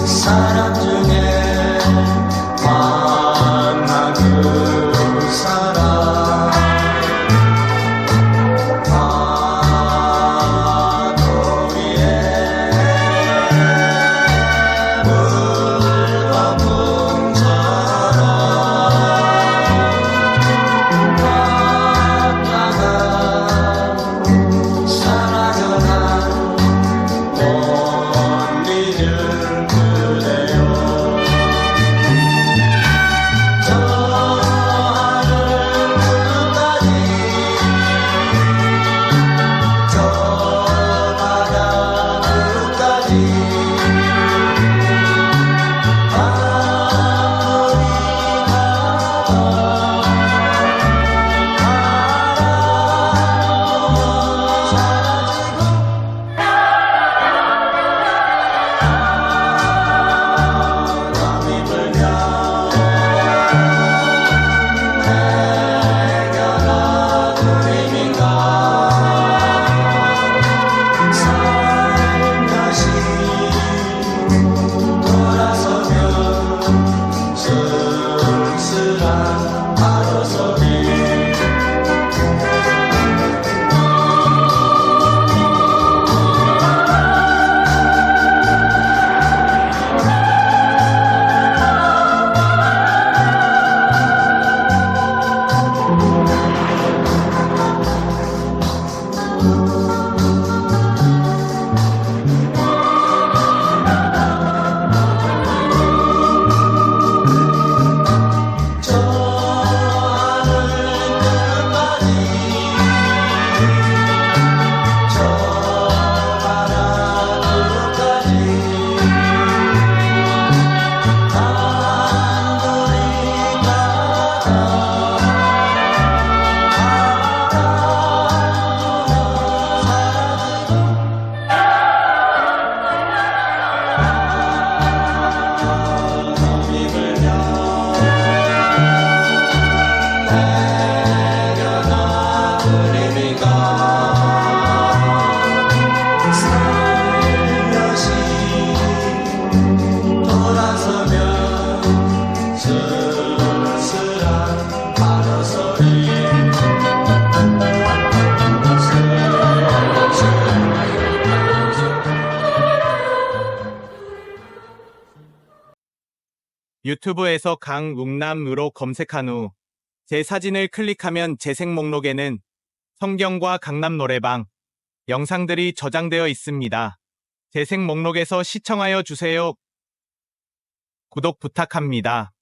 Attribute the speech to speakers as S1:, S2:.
S1: 사람 중에 만난 그 사람 파도 위에 물거품처럼 바다가 사라져가 못 잊을 그대요. 저 하늘 끝까지 저 바다 끝까지 바람이 불면 해결한 그림인가 살며시 돌아서면 쓸쓸한 파도 소리 저 하늘 끝까지 저 바다 끝까지 단둘이 가다 바람이 불면 해결한 그림인가 살며시 돌아서면 쓸쓸한 파도 소리
S2: 유튜브에서 강웅남으로 검색한 후 제 사진을 클릭하면 재생 목록에는 성경과 강남 노래방 영상들이 저장되어 있습니다. 재생 목록에서 시청하여 주세요. 구독 부탁합니다.